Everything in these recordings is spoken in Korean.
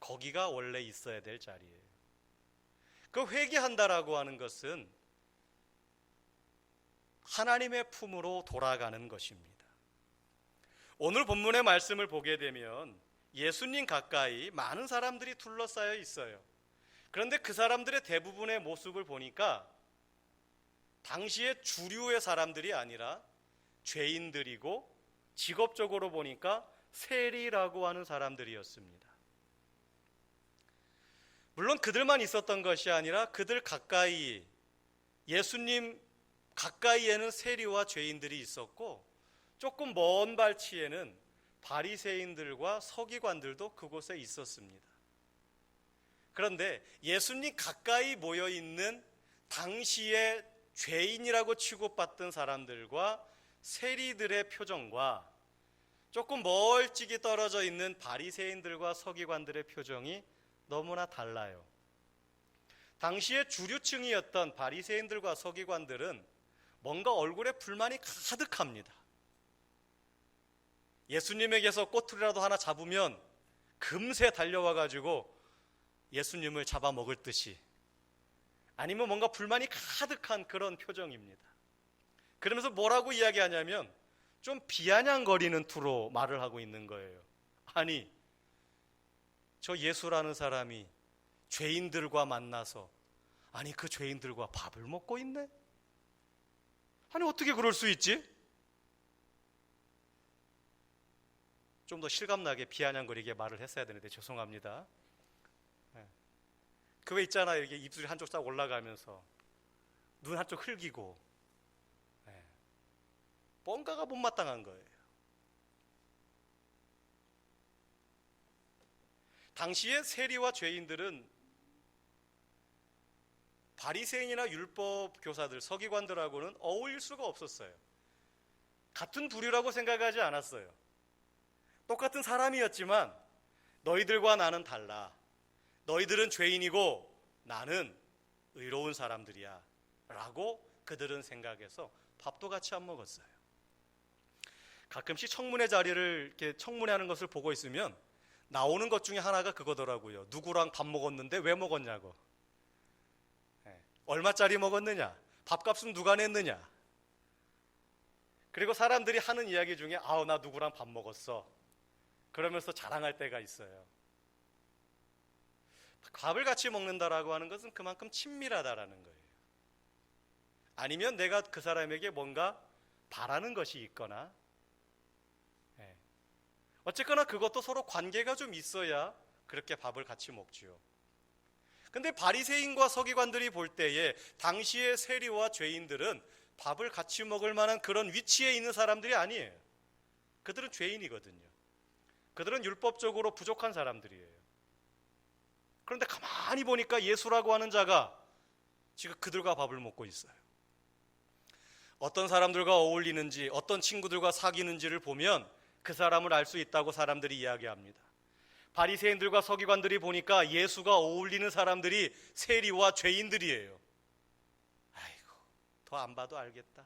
거기가 원래 있어야 될 자리예요. 그 회개한다라고 하는 것은 하나님의 품으로 돌아가는 것입니다. 오늘 본문의 말씀을 보게 되면 예수님 가까이 많은 사람들이 둘러싸여 있어요. 그런데 그 사람들의 대부분의 모습을 보니까 당시의 주류의 사람들이 아니라 죄인들이고 직업적으로 보니까 세리라고 하는 사람들이었습니다. 물론 그들만 있었던 것이 아니라 그들 가까이, 예수님 가까이에는 세리와 죄인들이 있었고 조금 먼 발치에는 바리새인들과 서기관들도 그곳에 있었습니다. 그런데 예수님 가까이 모여 있는 당시의 죄인이라고 취급받던 사람들과 세리들의 표정과 조금 멀찍이 떨어져 있는 바리새인들과 서기관들의 표정이 너무나 달라요. 당시의 주류층이었던 바리새인들과 서기관들은 뭔가 얼굴에 불만이 가득합니다. 예수님에게서 꼬투리라도 하나 잡으면 금세 달려와 가지고 예수님을 잡아먹을 듯이, 아니면 뭔가 불만이 가득한 그런 표정입니다. 그러면서 뭐라고 이야기하냐면 좀 비아냥거리는 투로 말을 하고 있는 거예요. 아니, 저 예수라는 사람이 죄인들과 만나서, 아니 그 죄인들과 밥을 먹고 있네? 아니 어떻게 그럴 수 있지? 좀 더 실감나게 비아냥거리게 말을 했어야 되는데 죄송합니다. 그 왜 있잖아요, 이게 입술이 한쪽 싹 올라가면서 눈 한쪽 흘기고, 뭔가가 못마땅한 거예요. 당시의 세리와 죄인들은 바리새인이나 율법 교사들, 서기관들하고는 어울릴 수가 없었어요. 같은 부류라고 생각하지 않았어요. 똑같은 사람이었지만 너희들과 나는 달라. 너희들은 죄인이고 나는 의로운 사람들이야 라고 그들은 생각해서 밥도 같이 안 먹었어요. 가끔씩 청문회 자리를 이렇게 청문회하는 것을 보고 있으면 나오는 것 중에 하나가 그거더라고요. 누구랑 밥 먹었는데 왜 먹었냐고. 얼마짜리 먹었느냐, 밥값은 누가 냈느냐. 그리고 사람들이 하는 이야기 중에 아우 나 누구랑 밥 먹었어 그러면서 자랑할 때가 있어요. 밥을 같이 먹는다라고 하는 것은 그만큼 친밀하다라는 거예요. 아니면 내가 그 사람에게 뭔가 바라는 것이 있거나, 어쨌거나 그것도 서로 관계가 좀 있어야 그렇게 밥을 같이 먹지요. 근데 바리새인과 서기관들이 볼 때에 당시의 세리와 죄인들은 밥을 같이 먹을 만한 그런 위치에 있는 사람들이 아니에요. 그들은 죄인이거든요. 그들은 율법적으로 부족한 사람들이에요. 그런데 가만히 보니까 예수라고 하는 자가 지금 그들과 밥을 먹고 있어요. 어떤 사람들과 어울리는지, 어떤 친구들과 사귀는지를 보면 그 사람을 알 수 있다고 사람들이 이야기합니다. 바리새인들과 서기관들이 보니까 예수가 어울리는 사람들이 세리와 죄인들이에요. 아이고, 더 안 봐도 알겠다.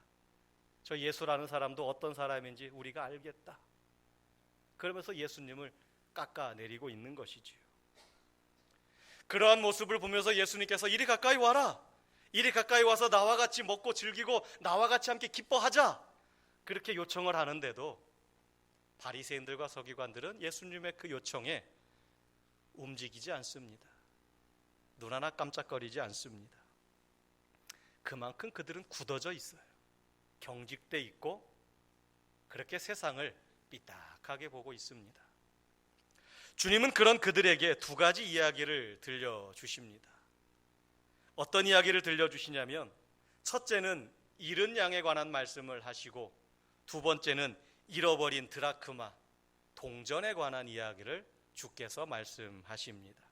저 예수라는 사람도 어떤 사람인지 우리가 알겠다. 그러면서 예수님을 깎아내리고 있는 것이지요. 그러한 모습을 보면서 예수님께서 이리 가까이 와라. 이리 가까이 와서 나와 같이 먹고 즐기고 나와 같이 함께 기뻐하자. 그렇게 요청을 하는데도 바리새인들과 서기관들은 예수님의 그 요청에 움직이지 않습니다. 눈 하나 깜짝거리지 않습니다. 그만큼 그들은 굳어져 있어요. 경직돼 있고 그렇게 세상을 삐딱하게 보고 있습니다. 주님은 그런 그들에게 두 가지 이야기를 들려주십니다. 어떤 이야기를 들려주시냐면, 첫째는 잃은 양에 관한 말씀을 하시고, 두 번째는 잃어버린 드라크마, 동전에 관한 이야기를 주께서 말씀하십니다.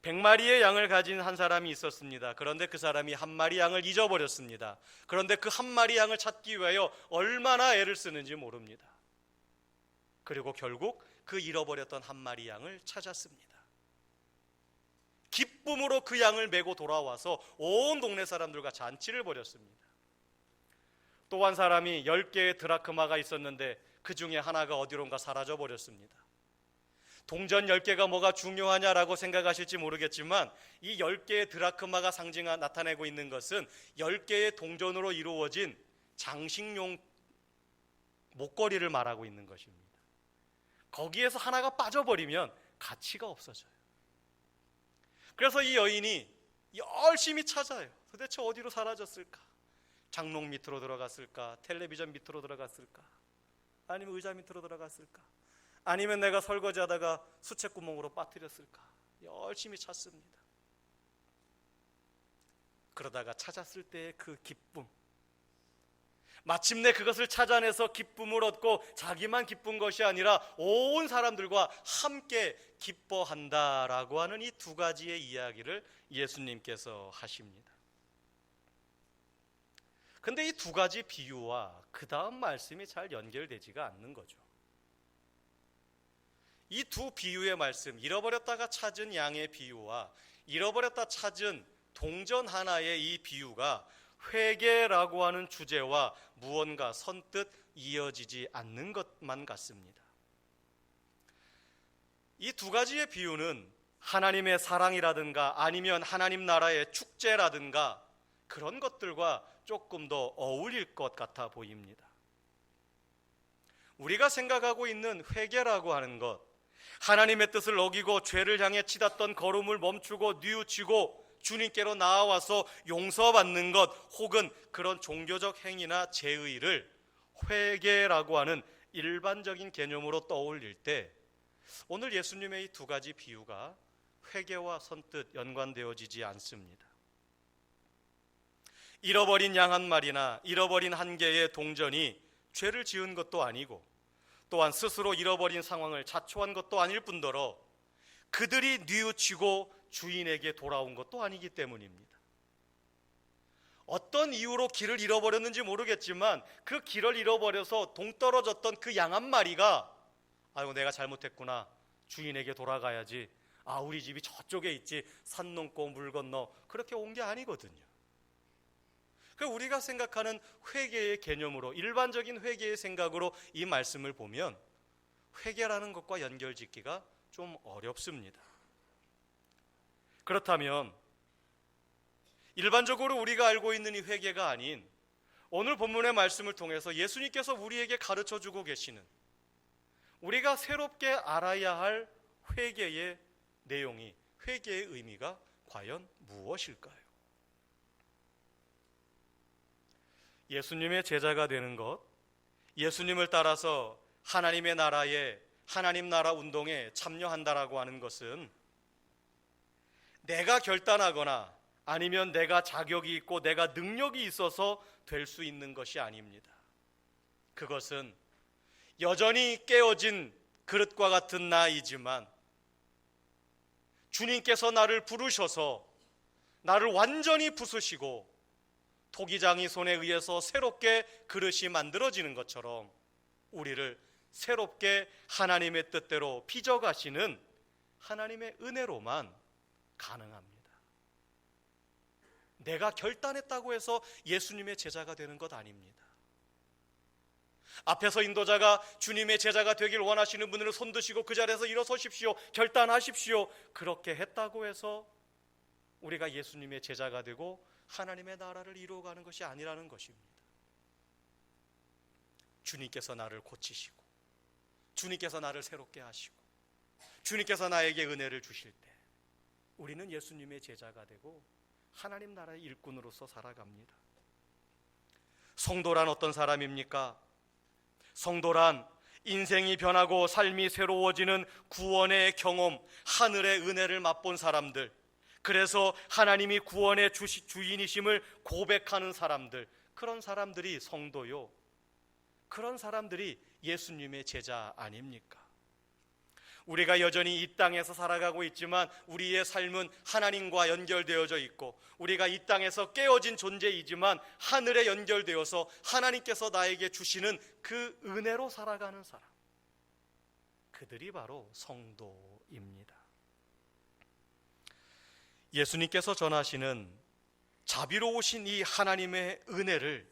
100마리의 양을 가진 한 사람이 있었습니다. 그런데 그 사람이 한 마리 양을 잊어버렸습니다. 그런데 그 한 마리 양을 찾기 위하여 얼마나 애를 쓰는지 모릅니다. 그리고 결국 그 잃어버렸던 한 마리 양을 찾았습니다. 기쁨으로 그 양을 메고 돌아와서 온 동네 사람들과 잔치를 벌였습니다. 또 한 사람이 10개의 드라크마가 있었는데 그 중에 하나가 어디론가 사라져 버렸습니다. 동전 10개가 뭐가 중요하냐라고 생각하실지 모르겠지만 이 10개의 드라크마가 나타내고 있는 것은 10개의 동전으로 이루어진 장식용 목걸이를 말하고 있는 것입니다. 거기에서 하나가 빠져버리면 가치가 없어져요. 그래서 이 여인이 열심히 찾아요. 도대체 어디로 사라졌을까? 장롱 밑으로 들어갔을까? 텔레비전 밑으로 들어갔을까? 아니면 의자 밑으로 들어갔을까? 아니면 내가 설거지하다가 수채구멍으로 빠뜨렸을까? 열심히 찾습니다. 그러다가 찾았을 때의 그 기쁨, 마침내 그것을 찾아내서 기쁨을 얻고 자기만 기쁜 것이 아니라 온 사람들과 함께 기뻐한다라고 하는 이 두 가지의 이야기를 예수님께서 하십니다. 근데 이 두 가지 비유와 그 다음 말씀이 잘 연결되지가 않는 거죠. 이 두 비유의 말씀, 잃어버렸다가 찾은 양의 비유와 잃어버렸다 찾은 동전 하나의 이 비유가 회개라고 하는 주제와 무언가 선뜻 이어지지 않는 것만 같습니다. 이 두 가지의 비유는 하나님의 사랑이라든가 아니면 하나님 나라의 축제라든가 그런 것들과 조금 더 어울릴 것 같아 보입니다. 우리가 생각하고 있는 회개라고 하는 것, 하나님의 뜻을 어기고 죄를 향해 치닫던 걸음을 멈추고 뉘우치고 주님께로 나아와서 용서받는 것, 혹은 그런 종교적 행위나 제의를 회개라고 하는 일반적인 개념으로 떠올릴 때 오늘 예수님의 이 두 가지 비유가 회개와 선뜻 연관되어지지 않습니다. 잃어버린 양 한 마리나 잃어버린 한 개의 동전이 죄를 지은 것도 아니고 또한 스스로 잃어버린 상황을 자초한 것도 아닐 뿐더러 그들이 뉘우치고 주인에게 돌아온 것도 아니기 때문입니다. 어떤 이유로 길을 잃어버렸는지 모르겠지만 그 길을 잃어버려서 동떨어졌던 그 양 한 마리가 아이고 내가 잘못했구나, 주인에게 돌아가야지, 우리 집이 저쪽에 있지, 산 넘고 물 건너, 그렇게 온 게 아니거든요. 우리가 생각하는 회개의 개념으로, 일반적인 회개의 생각으로 이 말씀을 보면 회개라는 것과 연결짓기가 좀 어렵습니다. 그렇다면 일반적으로 우리가 알고 있는 이 회개가 아닌 오늘 본문의 말씀을 통해서 예수님께서 우리에게 가르쳐주고 계시는, 우리가 새롭게 알아야 할 회개의 내용이, 회개의 의미가 과연 무엇일까요? 예수님의 제자가 되는 것, 예수님을 따라서 하나님의 나라에, 하나님 나라 운동에 참여한다라고 하는 것은 내가 결단하거나 아니면 내가 자격이 있고 내가 능력이 있어서 될 수 있는 것이 아닙니다. 그것은 여전히 깨어진 그릇과 같은 나이지만 주님께서 나를 부르셔서 나를 완전히 부수시고 토기장이 손에 의해서 새롭게 그릇이 만들어지는 것처럼 우리를 새롭게 하나님의 뜻대로 빚어가시는 하나님의 은혜로만 가능합니다. 내가 결단했다고 해서 예수님의 제자가 되는 것 아닙니다. 앞에서 인도자가 주님의 제자가 되길 원하시는 분들은 손 드시고 그 자리에서 일어서십시오, 결단하십시오, 그렇게 했다고 해서 우리가 예수님의 제자가 되고 하나님의 나라를 이루어가는 것이 아니라는 것입니다. 주님께서 나를 고치시고 주님께서 나를 새롭게 하시고 주님께서 나에게 은혜를 주실 때 우리는 예수님의 제자가 되고 하나님 나라의 일꾼으로서 살아갑니다. 성도란 어떤 사람입니까? 성도란 인생이 변하고 삶이 새로워지는 구원의 경험, 하늘의 은혜를 맛본 사람들, 그래서 하나님이 구원의 주인이심을 고백하는 사람들, 그런 사람들이 성도요, 그런 사람들이 예수님의 제자 아닙니까? 우리가 여전히 이 땅에서 살아가고 있지만 우리의 삶은 하나님과 연결되어져 있고 우리가 이 땅에서 깨어진 존재이지만 하늘에 연결되어서 하나님께서 나에게 주시는 그 은혜로 살아가는 사람, 그들이 바로 성도입니다. 예수님께서 전하시는 자비로우신 이 하나님의 은혜를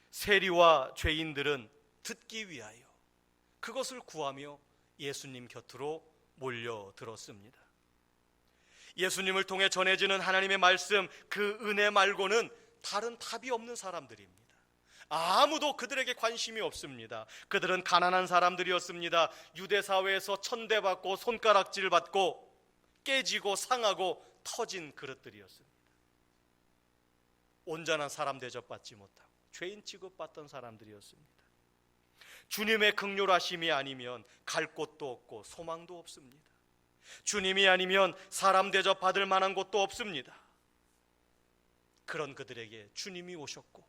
세리와 죄인들은 듣기 위하여, 그것을 구하며 예수님 곁으로 몰려들었습니다. 예수님을 통해 전해지는 하나님의 말씀, 그 은혜 말고는 다른 답이 없는 사람들입니다. 아무도 그들에게 관심이 없습니다. 그들은 가난한 사람들이었습니다. 유대 사회에서 천대받고 손가락질 받고 깨지고 상하고 터진 그릇들이었습니다. 온전한 사람 대접받지 못하고 죄인 취급받던 사람들이었습니다. 주님의 긍휼하심이 아니면 갈 곳도 없고 소망도 없습니다. 주님이 아니면 사람 대접받을 만한 곳도 없습니다. 그런 그들에게 주님이 오셨고,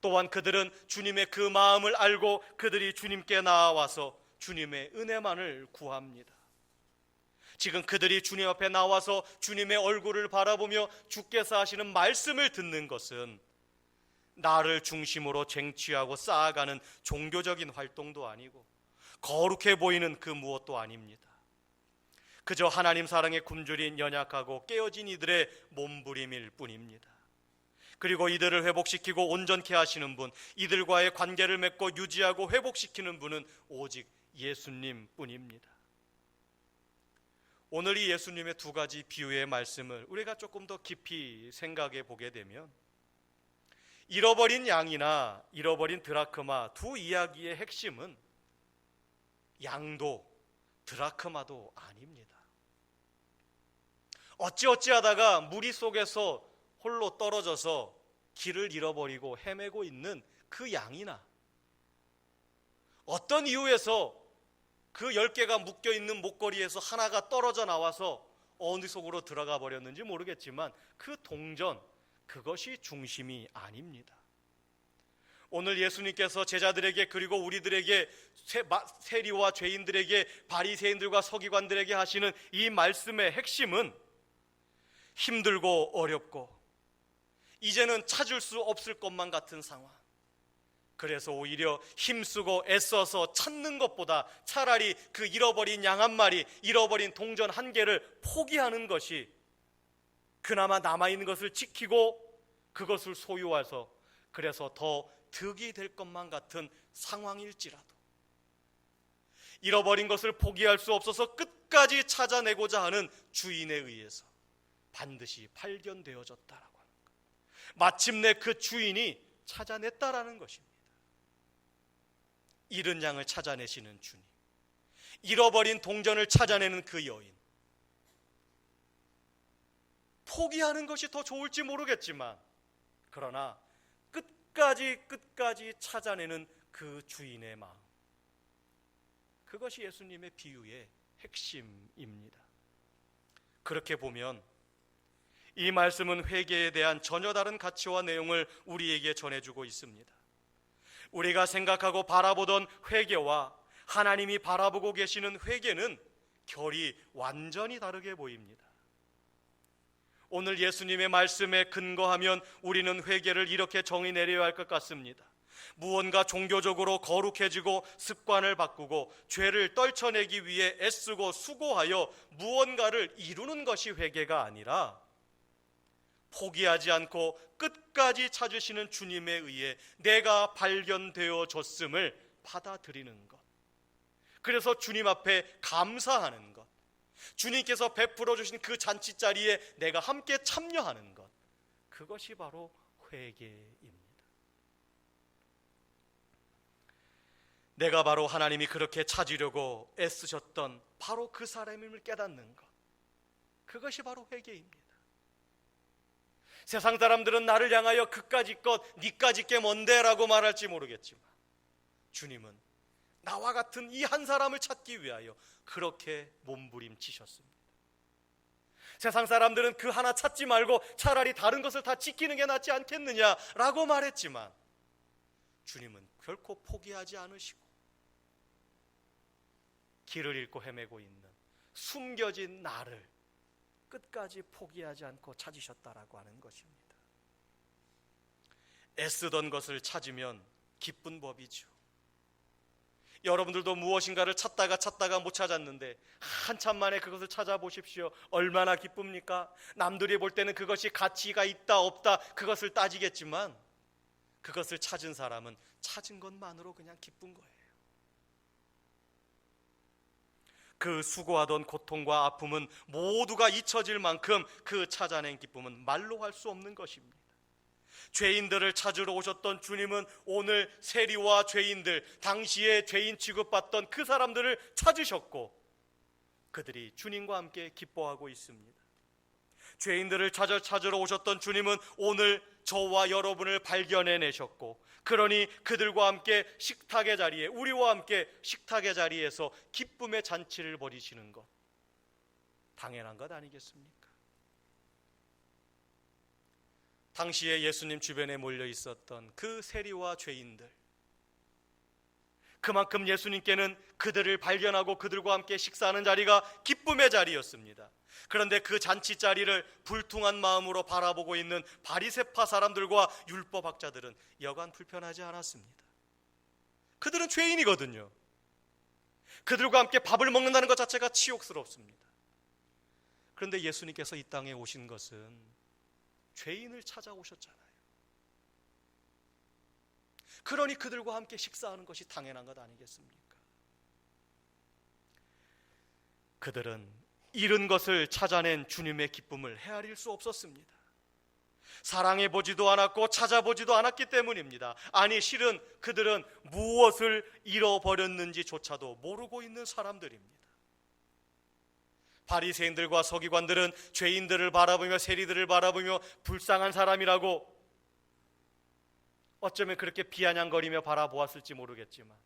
또한 그들은 주님의 그 마음을 알고 그들이 주님께 나와서 주님의 은혜만을 구합니다. 지금 그들이 주님 앞에 나와서 주님의 얼굴을 바라보며 주께서 하시는 말씀을 듣는 것은 나를 중심으로 쟁취하고 쌓아가는 종교적인 활동도 아니고 거룩해 보이는 그 무엇도 아닙니다. 그저 하나님 사랑에 굶주린 연약하고 깨어진 이들의 몸부림일 뿐입니다. 그리고 이들을 회복시키고 온전케 하시는 분, 이들과의 관계를 맺고 유지하고 회복시키는 분은 오직 예수님 뿐입니다. 오늘 이 예수님의 두 가지 비유의 말씀을 우리가 조금 더 깊이 생각해 보게 되면, 잃어버린 양이나 잃어버린 드라크마 두 이야기의 핵심은 양도 드라크마도 아닙니다. 어찌어찌하다가 무리 속에서 홀로 떨어져서 길을 잃어버리고 헤매고 있는 그 양이나, 어떤 이유에서 그 10개가 묶여있는 목걸이에서 하나가 떨어져 나와서 어느 속으로 들어가 버렸는지 모르겠지만 그 동전, 그것이 중심이 아닙니다. 오늘 예수님께서 제자들에게, 그리고 우리들에게, 세리와 죄인들에게, 바리새인들과 서기관들에게 하시는 이 말씀의 핵심은 힘들고 어렵고 이제는 찾을 수 없을 것만 같은 상황, 그래서 오히려 힘쓰고 애써서 찾는 것보다 차라리 그 잃어버린 양 한 마리, 잃어버린 동전 한 개를 포기하는 것이 그나마 남아있는 것을 지키고 그것을 소유해서 그래서 더 득이 될 것만 같은 상황일지라도 잃어버린 것을 포기할 수 없어서 끝까지 찾아내고자 하는 주인에 의해서 반드시 발견되어졌다라고 하는 것, 마침내 그 주인이 찾아냈다라는 것입니다. 잃은 양을 찾아내시는 주님, 잃어버린 동전을 찾아내는 그 여인, 포기하는 것이 더 좋을지 모르겠지만 그러나 끝까지 찾아내는 그 주인의 마음, 그것이 예수님의 비유의 핵심입니다. 그렇게 보면 이 말씀은 회개에 대한 전혀 다른 가치와 내용을 우리에게 전해주고 있습니다. 우리가 생각하고 바라보던 회개와 하나님이 바라보고 계시는 회개는 결이 완전히 다르게 보입니다. 오늘 예수님의 말씀에 근거하면 우리는 회개를 이렇게 정의 내려야 할 것 같습니다. 무언가 종교적으로 거룩해지고 습관을 바꾸고 죄를 떨쳐내기 위해 애쓰고 수고하여 무언가를 이루는 것이 회개가 아니라, 포기하지 않고 끝까지 찾으시는 주님에 의해 내가 발견되어졌음을 받아들이는 것, 그래서 주님 앞에 감사하는 것, 주님께서 베풀어 주신 그 잔치자리에 내가 함께 참여하는 것, 그것이 바로 회개입니다. 내가 바로 하나님이 그렇게 찾으려고 애쓰셨던 바로 그 사람임을 깨닫는 것, 그것이 바로 회개입니다. 세상 사람들은 나를 향하여 그까지 것, 니까지 게 뭔데 라고 말할지 모르겠지만 주님은 나와 같은 이 한 사람을 찾기 위하여 그렇게 몸부림치셨습니다. 세상 사람들은 그 하나 찾지 말고 차라리 다른 것을 다 지키는 게 낫지 않겠느냐라고 말했지만 주님은 결코 포기하지 않으시고 길을 잃고 헤매고 있는 숨겨진 나를 끝까지 포기하지 않고 찾으셨다라고 하는 것입니다. 애쓰던 것을 찾으면 기쁜 법이죠. 여러분들도 무엇인가를 찾다가 못 찾았는데 한참 만에 그것을 찾아보십시오. 얼마나 기쁩니까? 남들이 볼 때는 그것이 가치가 있다 없다 그것을 따지겠지만 그것을 찾은 사람은 찾은 것만으로 그냥 기쁜 거예요. 그 수고하던 고통과 아픔은 모두가 잊혀질 만큼 그 찾아낸 기쁨은 말로 할 수 없는 것입니다. 죄인들을 찾으러 오셨던 주님은 오늘 세리와 죄인들, 당시에 죄인 취급받던 그 사람들을 찾으셨고 그들이 주님과 함께 기뻐하고 있습니다. 죄인들을 찾으러 오셨던 주님은 오늘 저와 여러분을 발견해내셨고 그러니 그들과 함께 식탁의 자리에, 우리와 함께 식탁의 자리에서 기쁨의 잔치를 벌이시는 것, 당연한 것 아니겠습니까? 당시에 예수님 주변에 몰려 있었던 그 세리와 죄인들, 그만큼 예수님께는 그들을 발견하고 그들과 함께 식사하는 자리가 기쁨의 자리였습니다. 그런데 그 잔치 자리를 불퉁한 마음으로 바라보고 있는 바리새파 사람들과 율법학자들은 여간 불편하지 않았습니다. 그들은 죄인이거든요. 그들과 함께 밥을 먹는다는 것 자체가 치욕스럽습니다. 그런데 예수님께서 이 땅에 오신 것은 죄인을 찾아오셨잖아요. 그러니 그들과 함께 식사하는 것이 당연한 것 아니겠습니까? 그들은 잃은 것을 찾아낸 주님의 기쁨을 헤아릴 수 없었습니다. 사랑해보지도 않았고 찾아보지도 않았기 때문입니다. 아니, 실은 그들은 무엇을 잃어버렸는지조차도 모르고 있는 사람들입니다. 바리새인들과 서기관들은 죄인들을 바라보며 세리들을 바라보며 불쌍한 사람이라고 어쩌면 그렇게 비아냥거리며 바라보았을지 모르겠지만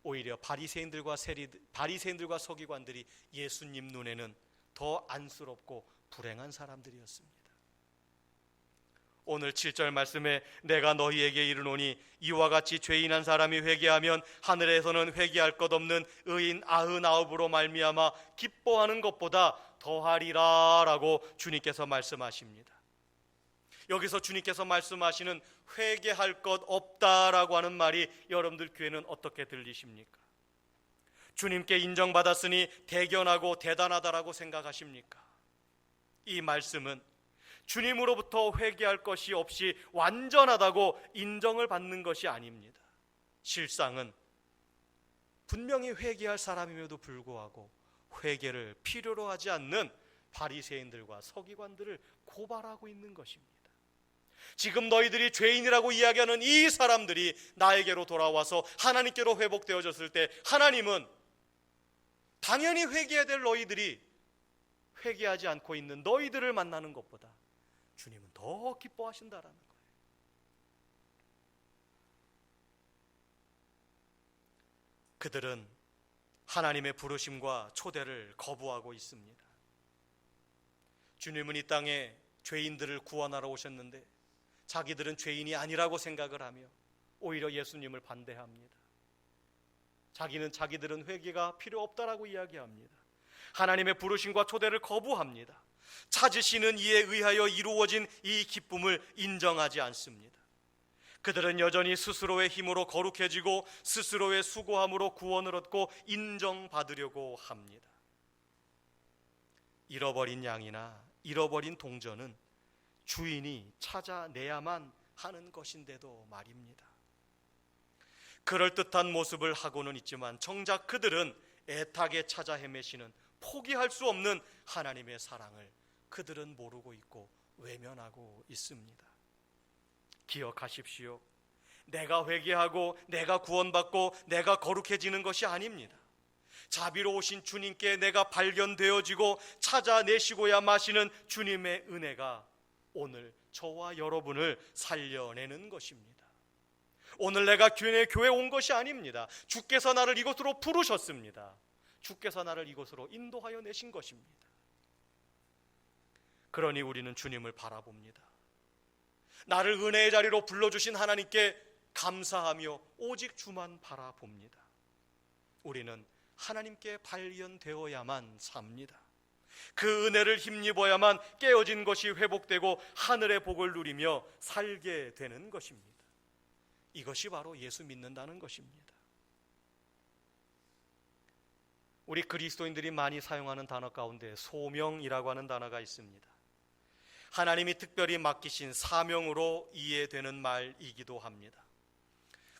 오히려 바리새인들과 서기관들이 예수님 눈에는 더 안쓰럽고 불행한 사람들이었습니다. 오늘 7절 말씀에 내가 너희에게 이르노니 이와 같이 죄인한 사람이 회개하면 하늘에서는 회개할 것 없는 의인 99으로 말미암아 기뻐하는 것보다 더하리라 라고 주님께서 말씀하십니다. 여기서 주님께서 말씀하시는 회개할 것 없다라고 하는 말이 여러분들 귀에는 어떻게 들리십니까? 주님께 인정받았으니 대견하고 대단하다라고 생각하십니까? 이 말씀은 주님으로부터 회개할 것이 없이 완전하다고 인정을 받는 것이 아닙니다. 실상은 분명히 회개할 사람임에도 불구하고 회개를 필요로 하지 않는 바리새인들과 서기관들을 고발하고 있는 것입니다. 지금 너희들이 죄인이라고 이야기하는 이 사람들이 나에게로 돌아와서 하나님께로 회복되어졌을 때 하나님은 당연히 회개해야 될 너희들이 회개하지 않고 있는 너희들을 만나는 것보다 주님은 더 기뻐하신다라는 거예요. 그들은 하나님의 부르심과 초대를 거부하고 있습니다. 주님은 이 땅에 죄인들을 구원하러 오셨는데 자기들은 죄인이 아니라고 생각을 하며 오히려 예수님을 반대합니다. 자기들은 회개가 필요 없다라고 이야기합니다. 하나님의 부르심과 초대를 거부합니다. 찾으시는 이에 의하여 이루어진 이 기쁨을 인정하지 않습니다. 그들은 여전히 스스로의 힘으로 거룩해지고 스스로의 수고함으로 구원을 얻고 인정받으려고 합니다. 잃어버린 양이나 잃어버린 동전은 주인이 찾아내야만 하는 것인데도 말입니다. 그럴듯한 모습을 하고는 있지만 정작 그들은 애타게 찾아 헤매시는 포기할 수 없는 하나님의 사랑을 그들은 모르고 있고 외면하고 있습니다. 기억하십시오. 내가 회개하고 내가 구원받고 내가 거룩해지는 것이 아닙니다. 자비로우신 주님께 내가 발견되어지고 찾아내시고야 마시는 주님의 은혜가 오늘 저와 여러분을 살려내는 것입니다. 오늘 내가 교회에 온 것이 아닙니다. 주께서 나를 이곳으로 부르셨습니다. 주께서 나를 이곳으로 인도하여 내신 것입니다. 그러니 우리는 주님을 바라봅니다. 나를 은혜의 자리로 불러주신 하나님께 감사하며 오직 주만 바라봅니다. 우리는 하나님께 발견되어야만 삽니다. 그 은혜를 힘입어야만 깨어진 것이 회복되고 하늘의 복을 누리며 살게 되는 것입니다. 이것이 바로 예수 믿는다는 것입니다. 우리 그리스도인들이 많이 사용하는 단어 가운데 소명이라고 하는 단어가 있습니다. 하나님이 특별히 맡기신 사명으로 이해되는 말이기도 합니다.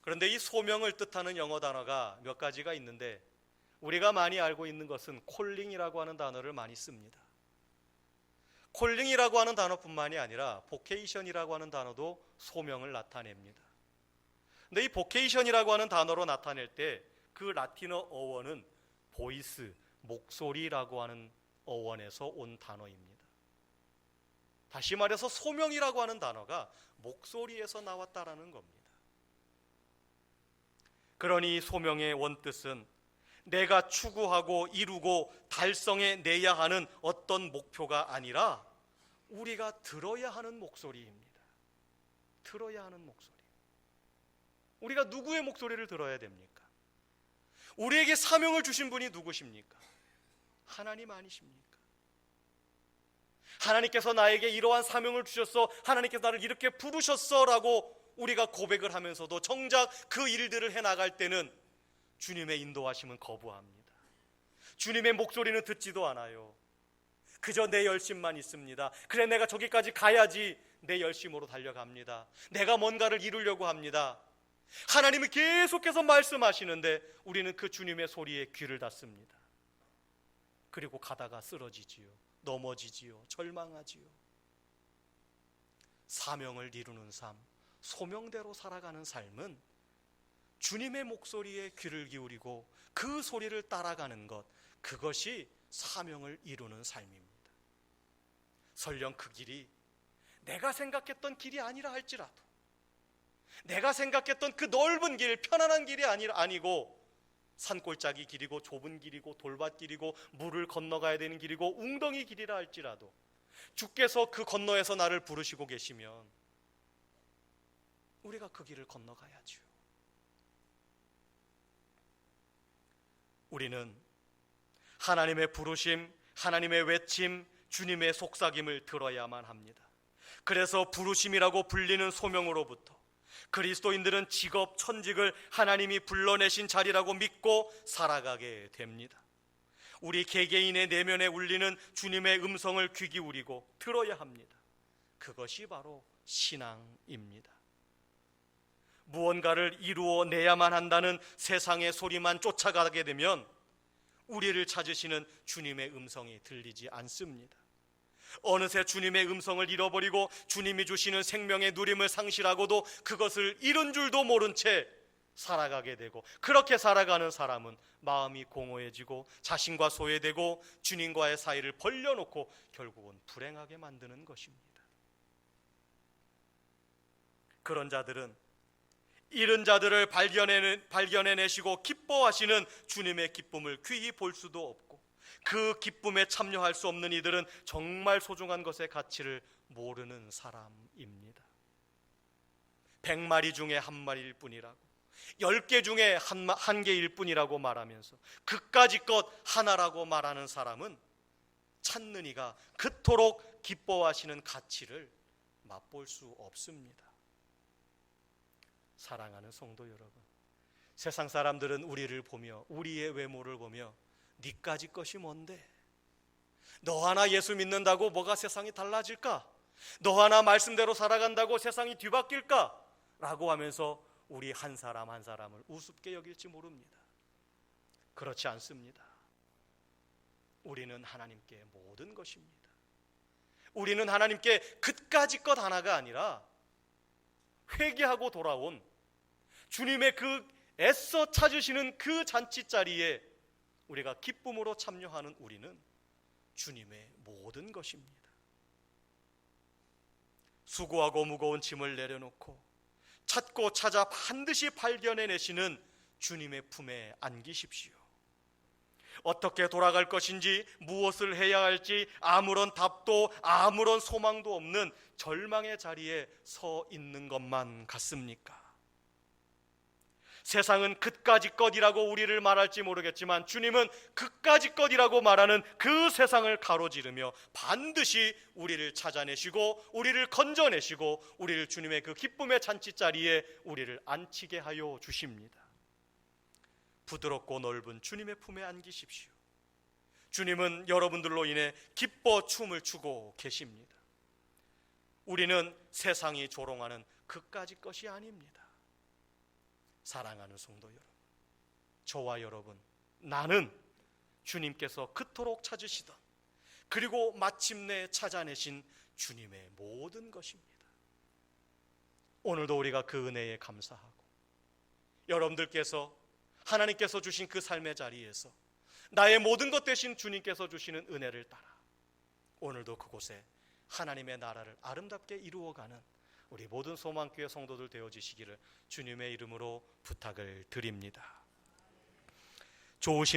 그런데 이 소명을 뜻하는 영어 단어가 몇 가지가 있는데 우리가 많이 알고 있는 것은 콜링이라고 하는 단어를 많이 씁니다. 콜링이라고 하는 단어뿐만이 아니라 보케이션이라고 하는 단어도 소명을 나타냅니다. 근데 이 보케이션이라고 하는 단어로 나타낼 때 그 라틴어 어원은 보이스, 목소리라고 하는 어원에서 온 단어입니다. 다시 말해서 소명이라고 하는 단어가 목소리에서 나왔다라는 겁니다. 그러니 소명의 원뜻은 내가 추구하고 이루고 달성해내야 하는 어떤 목표가 아니라 우리가 들어야 하는 목소리입니다. 들어야 하는 목소리. 우리가 누구의 목소리를 들어야 됩니까? 우리에게 사명을 주신 분이 누구십니까? 하나님 아니십니까? 하나님께서 나에게 이러한 사명을 주셨어, 하나님께서 나를 이렇게 부르셨어 라고 우리가 고백을 하면서도 정작 그 일들을 해나갈 때는 주님의 인도하심은 거부합니다. 주님의 목소리는 듣지도 않아요. 그저 내 열심만 있습니다. 그래, 내가 저기까지 가야지. 내 열심으로 달려갑니다. 내가 뭔가를 이루려고 합니다. 하나님은 계속해서 말씀하시는데 우리는 그 주님의 소리에 귀를 닫습니다. 그리고 가다가 쓰러지지요. 넘어지지요. 절망하지요. 사명을 이루는 삶, 소명대로 살아가는 삶은 주님의 목소리에 귀를 기울이고 그 소리를 따라가는 것, 그것이 사명을 이루는 삶입니다. 설령 그 길이 내가 생각했던 길이 아니라 할지라도, 내가 생각했던 그 넓은 길, 편안한 길이 아니고 산골짜기 길이고 좁은 길이고 돌밭길이고 물을 건너가야 되는 길이고 웅덩이 길이라 할지라도 주께서 그 건너에서 나를 부르시고 계시면 우리가 그 길을 건너가야죠. 우리는 하나님의 부르심, 하나님의 외침, 주님의 속삭임을 들어야만 합니다. 그래서 부르심이라고 불리는 소명으로부터 그리스도인들은 직업, 천직을 하나님이 불러내신 자리라고 믿고 살아가게 됩니다. 우리 개개인의 내면에 울리는 주님의 음성을 귀 기울이고 들어야 합니다. 그것이 바로 신앙입니다. 무언가를 이루어내야만 한다는 세상의 소리만 쫓아가게 되면 우리를 찾으시는 주님의 음성이 들리지 않습니다. 어느새 주님의 음성을 잃어버리고 주님이 주시는 생명의 누림을 상실하고도 그것을 잃은 줄도 모른 채 살아가게 되고, 그렇게 살아가는 사람은 마음이 공허해지고 자신과 소외되고 주님과의 사이를 벌려놓고 결국은 불행하게 만드는 것입니다. 그런 자들은 잃은 자들을 발견해내시고 기뻐하시는 주님의 기쁨을 귀히 볼 수도 없고, 그 기쁨에 참여할 수 없는 이들은 정말 소중한 것의 가치를 모르는 사람입니다. 100마리 중에 한 마리일 뿐이라고, 10개 중에 한 개일 뿐이라고 말하면서 그까짓 것 하나라고 말하는 사람은 찾는 이가 그토록 기뻐하시는 가치를 맛볼 수 없습니다. 사랑하는 성도 여러분, 세상 사람들은 우리를 보며, 우리의 외모를 보며 니까짓 것이 뭔데? 너 하나 예수 믿는다고 뭐가 세상이 달라질까? 너 하나 말씀대로 살아간다고 세상이 뒤바뀔까? 라고 하면서 우리 한 사람 한 사람을 우습게 여길지 모릅니다. 그렇지 않습니다. 우리는 하나님께 모든 것입니다. 우리는 하나님께 그까짓 것 하나가 아니라 회개하고 돌아온 주님의 그 애써 찾으시는 그 잔치자리에 우리가 기쁨으로 참여하는 우리는 주님의 모든 것입니다. 수고하고 무거운 짐을 내려놓고 찾고 찾아 반드시 발견해내시는 주님의 품에 안기십시오. 어떻게 돌아갈 것인지, 무엇을 해야 할지 아무런 답도 아무런 소망도 없는 절망의 자리에 서 있는 것만 같습니까? 세상은 그까짓 것이라고 우리를 말할지 모르겠지만 주님은 그까짓 것이라고 말하는 그 세상을 가로지르며 반드시 우리를 찾아내시고 우리를 건져내시고 우리를 주님의 그 기쁨의 잔치자리에 우리를 앉히게 하여 주십니다. 부드럽고 넓은 주님의 품에 안기십시오. 주님은 여러분들로 인해 기뻐 춤을 추고 계십니다. 우리는 세상이 조롱하는 그까짓 것이 아닙니다. 사랑하는 성도 여러분, 저와 여러분, 나는 주님께서 그토록 찾으시던, 그리고 마침내 찾아내신 주님의 모든 것입니다. 오늘도 우리가 그 은혜에 감사하고, 여러분들께서 하나님께서 주신 그 삶의 자리에서 나의 모든 것 되신 주님께서 주시는 은혜를 따라 오늘도 그곳에 하나님의 나라를 아름답게 이루어가는 우리 모든 소망교회 성도들 되어지시기를 주님의 이름으로 부탁을 드립니다. 좋으신